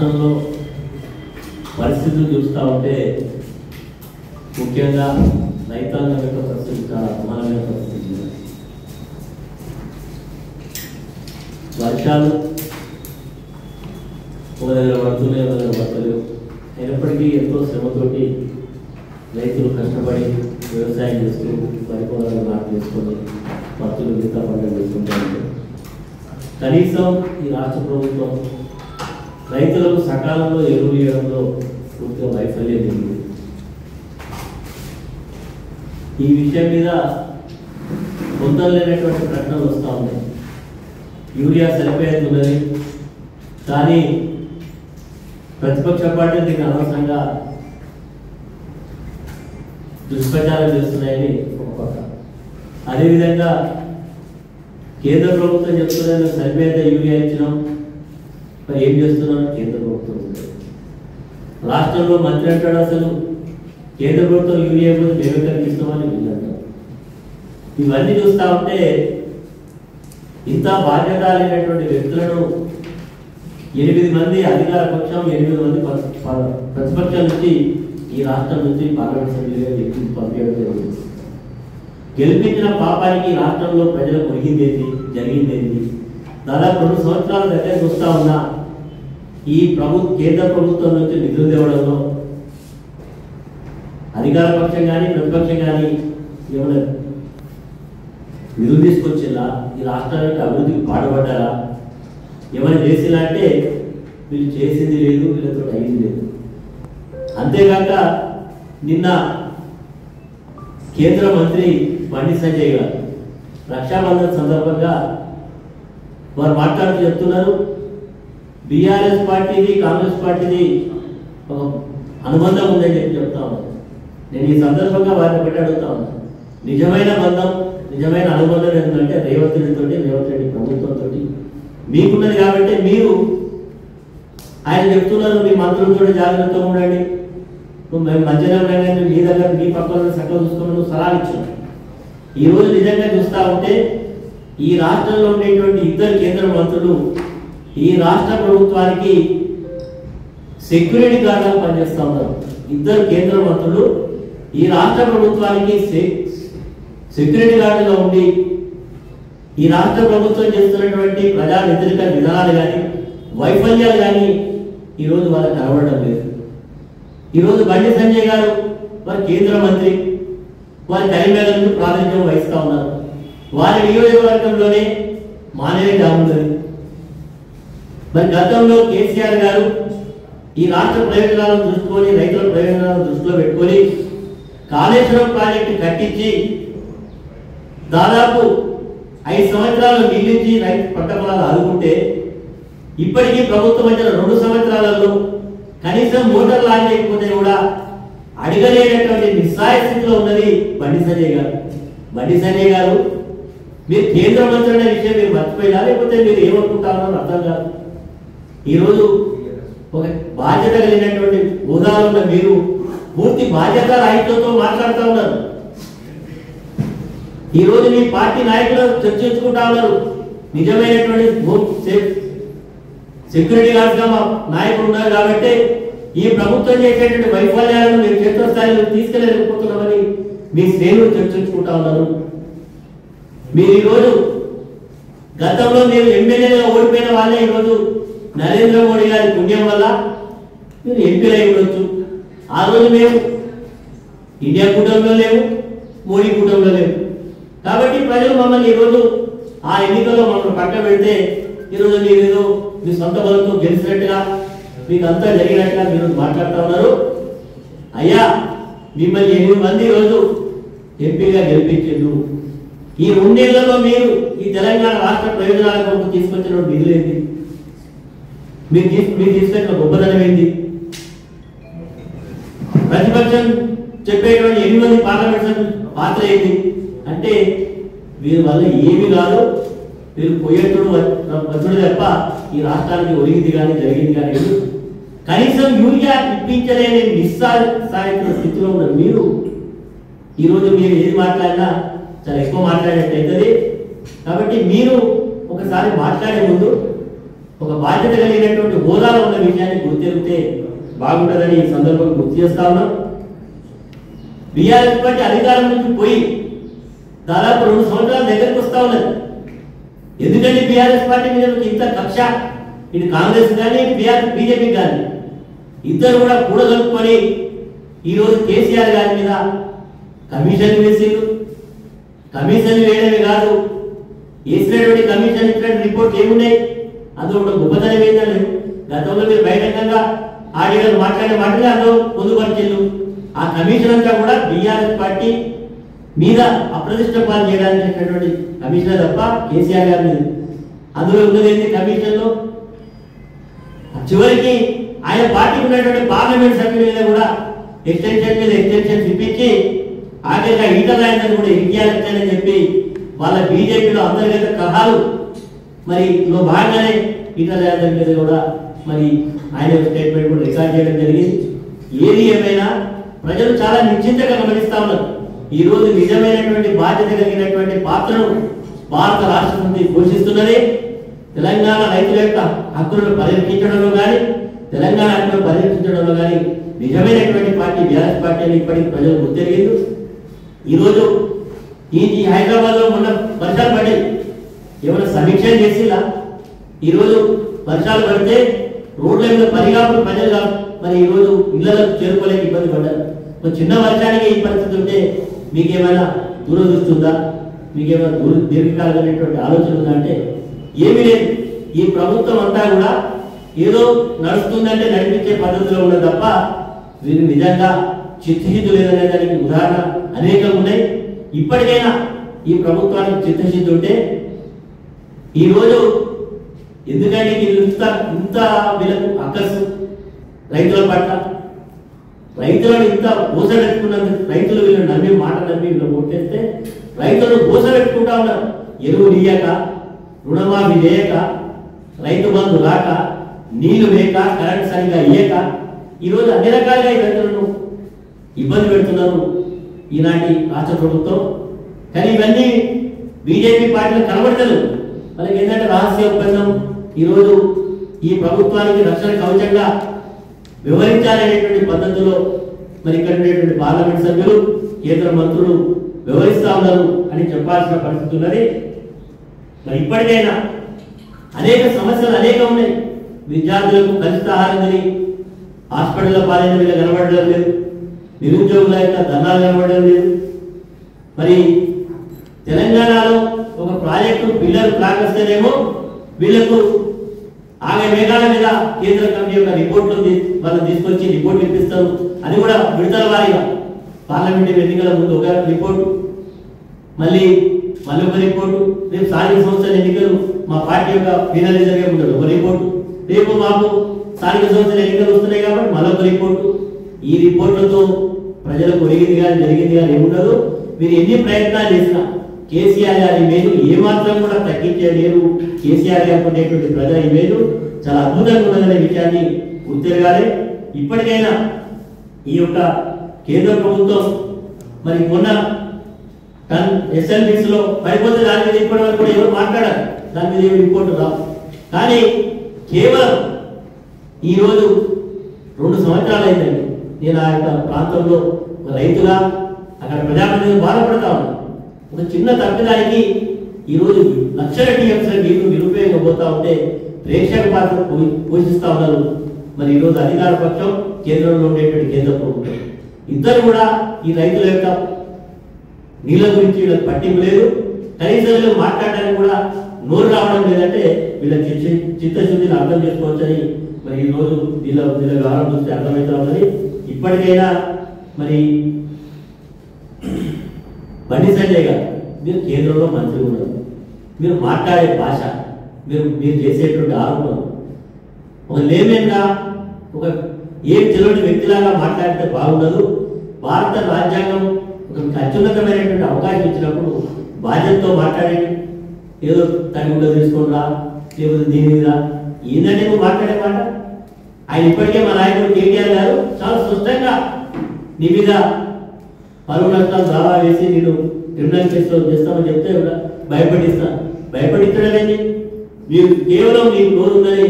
రాష్ట్రంలో పరిస్థితులు చూస్తూ ఉంటే ముఖ్యంగా రైతాంగం యొక్క పరిస్థితి చాలా అధ్వానమైన పరిస్థితి. వర్షాలు ఒక దగ్గర పడుతున్నాయి, ఒక దగ్గర పడతలేవు. అయినప్పటికీ ఎంతో శ్రమతోటి రైతులు కష్టపడి వ్యవసాయం చేస్తూ వరి పొలాలు నాటు చేసుకొని పత్తులు మిగతా పంటలు చేసుకుంటారు. కనీసం ఈ రాష్ట్ర ప్రభుత్వం రైతులకు సకాలంలో ఎరువులు ఇవ్వడంలో పూర్తిగా వైఫల్యం ఉంది. ఈ విషయం మీద పొందలేనటువంటి ప్రకటనలు వస్తూ ఉన్నాయి. యూరియా సరిపోయేది కానీ ప్రతిపక్ష పార్టీ దీన్ని అనవసరంగా దుష్ప్రచారం చేస్తున్నాయని ఒక పక్క, అదేవిధంగా కేంద్ర ప్రభుత్వం చెప్తున్నా సరిపోయేంత యూరియా ఇచ్చినాం, మరి ఏం చేస్తున్నాం కేంద్ర ప్రభుత్వం. రాష్ట్రంలో మంత్రి అంటాడు అసలు కేంద్ర ప్రభుత్వం యూరియా పోతే మేము ఎక్కడికి ఇస్తామని వీళ్ళంటారు. ఇవన్నీ చూస్తూ ఉంటే ఇంత బాధ్యత లేనటువంటి వ్యక్తులను 8 మంది అధికార పక్షం, 8 మంది ప్రతిపక్షం నుంచి ఈ రాష్ట్రం నుంచి పార్లమెంట్ సభ్యులుగా పంపించడం జరిగింది. గెలిపించిన పాపానికి రాష్ట్రంలో ప్రజలకు జరిగిందేంటి? దాదాపు 2 సంవత్సరాల దగ్గర చూస్తా ఉన్నా ఈ కేంద్ర ప్రభుత్వం నుంచి నిధులు తేవడంలో అధికార పక్షం కానీ ప్రతిపక్షం కానీ ఏమైనా నిధులు తీసుకొచ్చేలా, ఈ రాష్ట్రానికి అభివృద్ధికి పాటుపడ్డారా, ఏమైనా చేసేలా అంటే వీళ్ళు చేసింది లేదు, వీళ్ళతో అయింది లేదు. అంతేకాక నిన్న కేంద్ర మంత్రి బండి సంజయ్ గారు రక్షాబంధన్ సందర్భంగా వారు మాట్లాడుతూ చెప్తున్నారు, బీఆర్ఎస్ పార్టీది కాంగ్రెస్ పార్టీది ఒక అనుబంధం ఉందని చెప్తా ఉన్నారు. నేను ఈ సందర్భంగా వారిని పెట్టి అడుగుతా ఉన్నాను, నిజమైన బంధం, నిజమైన అనుబంధం ఏంటంటే రేవంత్ రెడ్డి ప్రభుత్వంతో మీకున్నది. కాబట్టి మీరు ఆయన చెప్తున్నారు మీ మంత్రులతో జాగ్రత్తగా ఉండండి, మేము మంచిగా ఉండండి, మీ దగ్గర మీ పక్కన చక్కగా చూసుకోమని సలహాలు ఇచ్చాం. ఈరోజు నిజంగా చూస్తూ ఉంటే ఈ రాష్ట్రంలో ఉండేటువంటి 2 కేంద్ర మంత్రులు ఈ రాష్ట్ర ప్రభుత్వానికి సెక్యూరిటీ గార్డుగా పనిచేస్తూ ఉన్నారు. 2 కేంద్ర మంత్రులు ఈ రాష్ట్ర ప్రభుత్వానికి సెక్యూరిటీ గార్డుగా ఉండి ఈ రాష్ట్ర ప్రభుత్వం చేస్తున్నటువంటి ప్రజా వ్యతిరేక విధానాలు కానీ వైఫల్యాలు కానీ ఈరోజు వాళ్ళకి కనబడడం లేదు. ఈరోజు బండి సంజయ్ గారు వారి కేంద్ర మంత్రి, వారి కరీంనగర్ నుంచి ప్రాతినిధ్యం వహిస్తూ ఉన్నారు. వారి నియోజకవర్గంలోనే మానేరే డ్యామ్ ఉంది. మరి గతంలో కేసీఆర్ గారు ఈ రాష్ట్ర ప్రయోజనాలను దృష్టికొని, రైతుల ప్రయోజనాలను దృష్టిలో పెట్టుకొని కాళేశ్వరం ప్రాజెక్టు కట్టించి దాదాపు 5 సంవత్సరాలు నిలిచి రైతు పంట పొలాలు ఆదుకుంటే ఇప్పటికీ ప్రభుత్వం వచ్చిన 2 సంవత్సరాలలో కనీసం మోటార్ లాంచ్ చేయకపోతే కూడా అడగలేనటువంటి నిస్సాయ స్థితిలో ఉన్నది బండి సంజయ్ గారు. బండి సంజయ్ గారు మీరు కేంద్ర మంత్రి అనే విషయం మీరు మర్చిపోయినా, లేకపోతే మీరు ఏమనుకుంటారో అర్థం కాదు. ఈరోజు ఒక బాధ్యత కలిగినటువంటి హోదాలో ఉన్న మీరు పూర్తి బాధ్యత రాహిత్యంతో మాట్లాడుతూ ఉన్నారు. ఈరోజు మీ పార్టీ నాయకులు చర్చించుకుంటా ఉన్నారు, నిజమైనటువంటి సెక్యూరిటీ గార్డ్గా మా నాయకులు ఉన్నారు కాబట్టి ఈ ప్రభుత్వం చేసేటువంటి వైఫల్యాలను మీరు క్షేత్రస్థాయిలో తీసుకెళ్ళలేకపోతున్నామని మీ శ్రేణులు చర్చించుకుంటా ఉన్నారు. మీరు ఈరోజు గతంలో మీరు ఎమ్మెల్యేగా ఓడిపోయిన వాళ్ళే ఈరోజు నరేంద్ర మోడీ గారి పుణ్యం వల్ల మీరు ఎంపీలు అయి ఉండొచ్చు. ఆ రోజు మేము ఇండియా కూటమిలో లేవు, మోడీ కూటమిలో లేవు. కాబట్టి ప్రజలు మమ్మల్ని ఈరోజు ఆ ఎన్నికల్లో మమ్మల్ని పక్క పెడితే ఈరోజు మీరు మీ సొంత బలంతో గెలిచినట్టుగా మీకు అంతా జరిగినట్టుగా మీరు మాట్లాడుతూ ఉన్నారు. అయ్యా మిమ్మల్ని 8 మంది ఈరోజు ఎంపీగా గెలిపించారు. ఈ 2 ఏళ్లలో మీరు ఈ తెలంగాణ రాష్ట్ర ప్రయోజనాల కొరకు తీసుకొచ్చిన నిధులేంటి? మీరు తీసుకొచ్చిన గొప్పదనం ఏంటి? ప్రతిపక్షం చెప్పేటువంటి 8 మంది పార్లమెంట్ సభ్యుల పాత్ర ఏంటి అంటే వీరి వల్ల ఏమి కాదు, వీరు పోయేటోడు వచ్చుడు తప్ప ఈ రాష్ట్రానికి ఒరిగింది కానీ జరిగింది కానీ కనీసం యూరియా ఇప్పించలేని నిస్సాయిత స్థితిలో ఉన్న మీరు ఈరోజు మీరు ఏది మాట్లాడినా చాలా ఎక్కువ మాట్లాడినట్టు అవుతుంది. కాబట్టి మీరు ఒకసారి మాట్లాడే ముందు ఒక బాధ్యత కలిగినటువంటి హోదాలో ఉన్న విషయాన్ని గుర్తెరిగితే బాగుంటుందని ఈ సందర్భంగా గుర్తు చేస్తా ఉన్నాం. బీఆర్ఎస్ పార్టీ అధికారం నుంచి పోయి దాదాపు 2 సంవత్సరాల దగ్గరకు వస్తా ఉన్నది. ఎందుకంటే బీఆర్ఎస్ పార్టీ మీద ఇంత కక్ష, ఇది కాంగ్రెస్ కానీ బీజేపీ కానీ ఇద్దరు కూడా కూడగలుపుకొని ఈరోజు కేసీఆర్ గారి మీద కమిషన్ వేసిండు. కమిషన్ వేయడమే కాదు, వేసినటువంటి కమిషన్ ఇచ్చినటువంటి రిపోర్ట్ ఏమున్నాయి, అందులో ఒక గొప్పతనం ఏంటంటే గతంలో మీరు బహిరంగంగా ఆడియోలు మాట్లాడే మాటలే అందులో పొందుపరిచిండు. ఆ కమిషన్ అంతా కూడా బీఆర్ఎస్ పార్టీ మీద అప్రతిష్ట పాలు చేయడానికి కమిషనర్ తప్ప కేసీఆర్ గారి మీద అందులో ఉన్నది ఏంటి కమిషన్లో. చివరికి ఆయన పార్టీకి ఉన్నటువంటి పార్లమెంట్ సభ్యుల మీద కూడా ఎక్స్టెన్షన్ మీద ఎక్స్టెన్షన్ ఇప్పించి ఆఖరిగా ఈటల రాజేందర్ కూడా ఇరియాలని చెప్పి వాళ్ళ బీజేపీలో అంతర్గత కలహాలు మరి భాగంగానే ఈటల రాజేందర్ మీద కూడా మరి ఆయన స్టేట్మెంట్ కూడా రికార్డ్ చేయడం జరిగింది. ఏది ఏమైనా ప్రజలు చాలా నిశ్చింతగా గమనిస్తా ఉన్నారు. ఈ రోజు నిజమైనటువంటి బాధ్యత కలిగినటువంటి పాత్రను భారత రాష్ట్ర సమితి పోషిస్తున్నది. తెలంగాణ రైతుల యొక్క హక్కులను పరిరక్షించడంలో కానీ తెలంగాణ హక్కులను పరిరక్షించడంలో కానీ నిజమైనటువంటి పార్టీ బీఆర్ఎస్ పార్టీ అని ఇప్పటికీ ప్రజలు గుర్తెరిగింది. ఈరోజు ఈ హైదరాబాద్ లో మొన్న వర్షాలు పడి ఏమైనా సమీక్ష చేసిలా? ఈరోజు వర్షాలు పడితే రోడ్ల మీద పరిగాపులు ప్రజలు కాదు మరి ఈరోజు ఇళ్లకు చేరుకోలేక ఇబ్బంది పడ్డారు. ఒక చిన్న వర్షానికి ఈ పరిస్థితి ఉంటే మీకేమైనా దూరదృష్టి ఉందా, మీకేమైనా దీర్ఘకాలమైనటువంటి ఆలోచన ఉందా అంటే ఏమీ లేదు. ఈ ప్రభుత్వం అంతా కూడా ఏదో నడుస్తుందంటే నడిపించే పద్ధతిలో ఉన్నది తప్ప వీరు నిజంగా చిత్తశుద్ధి లేదనే దానికి ఉదాహరణ అనేకం ఉన్నాయి. ఇప్పటికైనా ఈ ప్రభుత్వానికి చిత్తశుద్ధి ఉంటే ఈరోజు ఎందుకంటే ఇంత వీళ్ళకు అక్కసు రైతుల పట్ల రైతులను ఇంత ఊసబెట్టుకున్నందుకు రైతులు వీళ్ళని నమ్మి మాట నమ్మి వీళ్ళు కొట్టేస్తే రైతులను ఊసబెట్టుకుంటా ఉన్నారు. ఎరువు నీయక, రుణమాఫీ చేయక, రైతు బంధు రాక, నీళ్లు లేక, కరెంట్ సరిగా ఇయ్యక ఈరోజు అన్ని రకాలుగా ఈ రైతులను ఇబ్బంది పెడుతున్నారు ఈనాటి రాష్ట్ర ప్రభుత్వం. కానీ ఇవన్నీ బీజేపీ పార్టీలో కనబడతలేదు. వాళ్ళకి ఏంటంటే రహస్య ఒప్పందం ఈరోజు ఈ ప్రభుత్వానికి రక్షణ కవచంగా వ్యవహరించాలనేటువంటి పద్ధతిలో మరి ఇక్కడ ఉండేటువంటి పార్లమెంట్ సభ్యులు, కేంద్ర మంత్రులు వ్యవహరిస్తా ఉన్నారు అని చెప్పాల్సిన పరిస్థితి ఉన్నది. మరి ఇప్పటికైనా అనేక సమస్యలు అనేకం ఉన్నాయి. విద్యార్థులకు కలుషిత ఆహారం తిని హాస్పిటల్లో పాలైన వీళ్ళు కనబడడం లేదు, నిరుద్యోగుల యొక్క ధర్నాలు కనబడడం లేదు. మరి తెలంగాణలో ఒక ప్రాజెక్టు పిల్లలు క్లాక్ వస్తేనేమో వీళ్లకు ఆమె మేఘాల మీద కేంద్ర కమిటీ యొక్క రిపోర్ట్లు వాళ్ళని తీసుకొచ్చి రిపోర్ట్ ఇప్పిస్తారు. అది కూడా విడతల వారీగా పార్లమెంటరీ ఎన్నికల ముందు ఒక రిపోర్టు, మళ్ళీ ఒక రిపోర్టు, రేపు స్థానిక సంస్థల ఎన్నికలు మా పార్టీ యొక్క ఫీనల్ జరిగే ఉండదు ఒక రిపోర్టు, రేపు మాకు స్థానిక సంస్థల ఎన్నికలు వస్తున్నాయి కాబట్టి మళ్ళొక రిపోర్టు. ఈ రిపోర్టులతో ప్రజలకు ఒరిగింది కానీ జరిగింది కానీ ఏముండదు. మీరు ఎన్ని ప్రయత్నాలు చేసినా కేసీఆర్ గారి ఇమేజ్ ఏమాత్రం కూడా తగ్గించలేరు. కేసీఆర్ గారికి ఉండేటువంటి ప్రజల ఇమేజ్ చాలా అద్భుతంగా ఉన్నదనే విషయాన్ని గుర్తెరగాలి. ఇప్పటికైనా ఈ యొక్క కేంద్ర ప్రభుత్వం మరి మొన్న ఎస్ఎల్బిస్ లో పడిపోతే దాని మీద ఇప్పటి వరకు కూడా ఎవరు మాట్లాడారు, దాని మీద ఏమి రిపోర్టు రావు. కానీ కేవలం ఈరోజు 2 సంవత్సరాలు అయిందండి నేను ఆ యొక్క ప్రాంతంలో రైతుగా అక్కడ ప్రజాప్రతినిధులు బాధపడతా ఉన్నాను. ఒక చిన్న తప్పిదానికి ఈరోజు లక్షల టీఎంసీల నీళ్లు నిరుపయోగంగా పోతా ఉంటే ప్రేక్షక పాత్ర పోషిస్తా ఉన్నారు. మరి ఈరోజు అధికార పక్షం, కేంద్రంలో ఉండేటువంటి కేంద్ర ప్రభుత్వం ఇద్దరు కూడా ఈ రైతుల యొక్క నీళ్ళ గురించి వీళ్ళకి పట్టింపు లేదు. కనీసం మాట్లాడడానికి కూడా నోరు రావడం లేదంటే వీళ్ళ చిత్తశుద్ధిని అర్థం చేసుకోవచ్చని మరి ఈరోజు వీళ్ళ వ్యవహారం చూస్తే అర్థమవుతా ఉన్నది. ఇప్పటికైనా మరి బండి సంజయ్ గారు మీరు కేంద్రంలో మంత్రి ఉన్నారు, మీరు మాట్లాడే భాష, మీరు చేసేటువంటి ఆరోపణలు ఒక లేమేన్గా ఒక ఏం తెలియని వ్యక్తిలాగా మాట్లాడితే బాగుండదు. భారత రాజ్యాంగం ఒక అత్యున్నతమైనటువంటి అవకాశం ఇచ్చినప్పుడు బాధ్యతతో మాట్లాడండి. ఏదో తన కూడా తీసుకుంటా లేకపోతే దీని మీద ఏంటంటే నువ్వు మాట్లాడే మాట. ఆయన ఇప్పటికే మా నాయకుడు కేటీఆర్ గారు చాలా స్పష్టంగా నీ మీద పరువు నష్టాలు దావా వేసి నేను క్రిమినల్ కేసులో చేస్తామని చెప్తే భయపడిస్తాను. భయపడించడం ఏంటి? మీరు కేవలం మీకు నోరుందని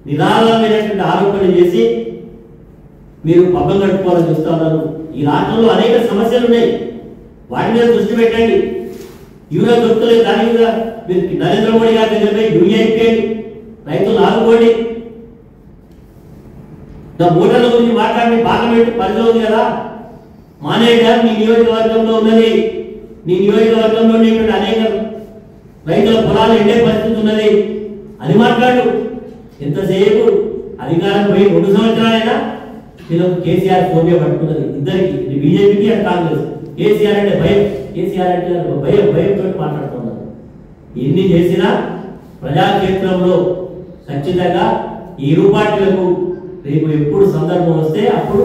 నిరాళమైనటువంటి ఆరోపణలు చేసి మీరు పబ్బం కట్టుకోవాలని చూస్తా ఉన్నారు. ఈ రాష్ట్రంలో అనేక సమస్యలు ఉన్నాయి, వాటి మీద దృష్టి పెట్టండి. యూరియా దొరుకుతలేదు, దాని మీద మీరు నరేంద్ర మోడీ గారి దగ్గర యూరియా ఇప్పేయండి, రైతులు ఆదుకోండి. ఓటర్ల గురించి మాట్లాడి పార్లమెంట్ పరిధిలో ఉంది కదా, మానేయండి. మీ నియోజకవర్గంలో ఉన్నది, నీ నియోజకవర్గంలో ఉండేటువంటి అనేక రైతుల పొలాలు ఎండే పరిస్థితి ఉన్నది, అది మాట్లాడు. ఎంతసేపు అధికారం పోయి 2 సంవత్సరాలైనా వీళ్ళకు కేసీఆర్ ఫోబియా పట్టుకున్నది ఇద్దరికి, బీజేపీకి అండ్ కాంగ్రెస్. కేసీఆర్ అంటే భయం, కేసీఆర్ అంటే భయంతో మాట్లాడుతున్నారు. ఎన్ని చేసినా ప్రజాక్షేత్రంలో ఖచ్చితంగా ఈ ఇరు పార్టీలకు రేపు ఎప్పుడు సందర్భం వస్తే అప్పుడు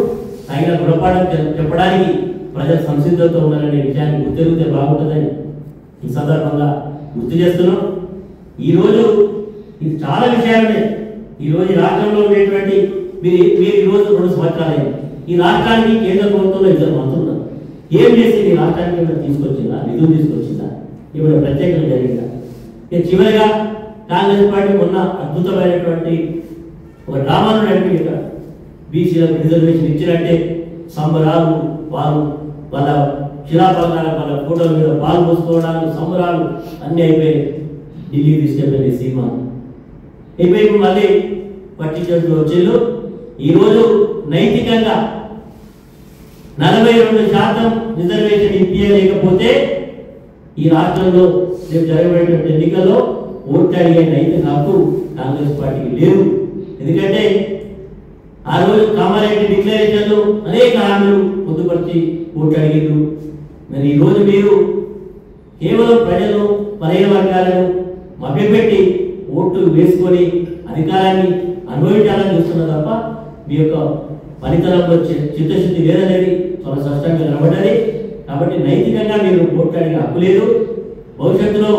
తగిన గుణపాఠం చెప్పడానికి ప్రజలు సంసిద్ధంతో ఉన్నారనే విషయాన్ని గుర్తెరిగితే బాగుంటుందని ఈ సందర్భంగా గుర్తు చేస్తున్నాం. ఈరోజు ఇది చాలా విషయాలున్నాయి. ఈరోజు ఈ రాష్ట్రంలో ఉండేటువంటి మీరు ఈరోజు 2 సంవత్సరాలైంది. ఈ రాష్ట్రానికి కేంద్ర ప్రభుత్వంలో 2 మంత్రులు ఏం చేసి ఈ రాష్ట్రానికి ఏమైనా తీసుకొచ్చిందా, నిధులు తీసుకొచ్చిందా, ఏమైనా ప్రత్యేకంగా జరిగిందా? చివరిగా కాంగ్రెస్ పార్టీ మొన్న అద్భుతమైనటువంటి ఒక డ్రామాను నడిపి బీసీలకు రిజర్వేషన్ ఇచ్చినట్టే సంబరాలు, వాళ్ళ శిలాపలకాల వాళ్ళ ఫోటోల మీద పాలు పోసుకోవడాలు, సంబరాలు అన్నీ అయిపోయి ఢిల్లీ తీసుకెళ్ళింది సీమా అయిపోయి మళ్ళీ పట్టించేట్టు వచ్చేళ్ళు. ఈరోజు నైతికంగా 42% రిజర్వేషన్ ఇప్పించలేకపోతే ఈ రాష్ట్రంలో రేపు జరగబడేటువంటి ఎన్నికల్లో ఓట్లు అడిగే నైతిక హక్కు కాంగ్రెస్ పార్టీకి లేదు. ఎందుకంటే ఆ రోజు కామారెడ్డి డిక్లరేషన్లు అనేక హామీలు పొందుపరిచి ఓట్లు అడిగారు. మరి ఈరోజు మీరు కేవలం ప్రజలను, బలహీన వర్గాలను మభ్యపెట్టి ఓట్లు వేసుకొని అధికారాన్ని అనుభవించాలని చూస్తున్నారు తప్ప మీ యొక్క ఫలితాలలో చిత్తశుద్ధి లేదనేది చాలా స్పష్టంగా కనబడ్డది. కాబట్టి నైతికంగా మీరు ఓట్లు అడిగే హక్కు లేదు. భవిష్యత్తులో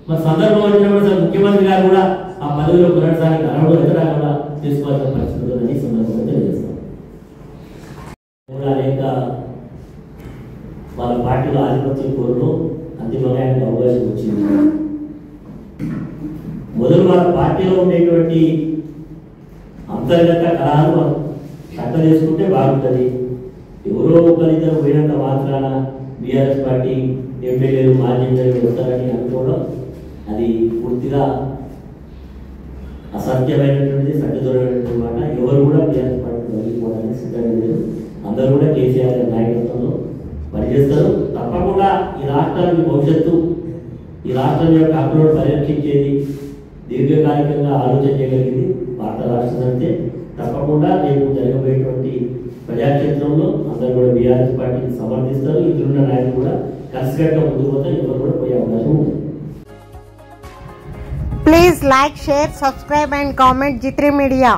మన సందర్భం వచ్చినప్పుడు ముఖ్యమంత్రి గారు కూడా ఆ పదవిలో కొనసాగి అర్హుడు ఎదురా కూడా తీసుకోవాల్సిన పరిస్థితి ఉందని సందర్భంగా తెలియజేస్తాం. అనేక వాళ్ళ పార్టీలో ఆధిపత్యం కోరును అంతిమంగా ఆయనకు అవకాశం వచ్చింది. మొదలు వాళ్ళ పార్టీలో ఉండేటువంటి అంతర్గత కళాలు చక్క చేసుకుంటే బాగుంటుంది. ఎవరో ఒకరిద్దరు పోయినంత మాత్రాన బీఆర్ఎస్ పార్టీ ఎమ్మెల్యేలు, మాజీ ఎమ్మెల్యేలు వస్తారని అనుకోవడం అది పూర్తిగా అసత్యమైనటువంటిది, సత్యదూరమైనటువంటి మాట. ఎవరు కూడా బీఆర్ఎస్ పార్టీ వదిలిపోవడానికి సిద్ధంగా లేదు. అందరూ కూడా కేసీఆర్ నాయకత్వంలో పనిచేస్తారు. తప్పకుండా ఈ రాష్ట్రానికి భవిష్యత్తు, ఈ రాష్ట్రం యొక్క హక్కులను పరిరక్షించేది, దీర్ఘకాలికంగా ఆలోచన చేయగలిగింది భారత రాష్ట్ర సమితి. తప్పకుండా రేపు జరగబోయేటువంటి ప్రజాక్షేత్రంలో అందరూ కూడా బీఆర్ఎస్ పార్టీని సమర్థిస్తారు. ఇక్కడున్న నాయకులు కూడా కలిసికట్టుగా ముందుకు పోతారు. ఎవరు కూడా పోయే అవకాశం ఉంది. Please like, share, subscribe and comment G3 Media.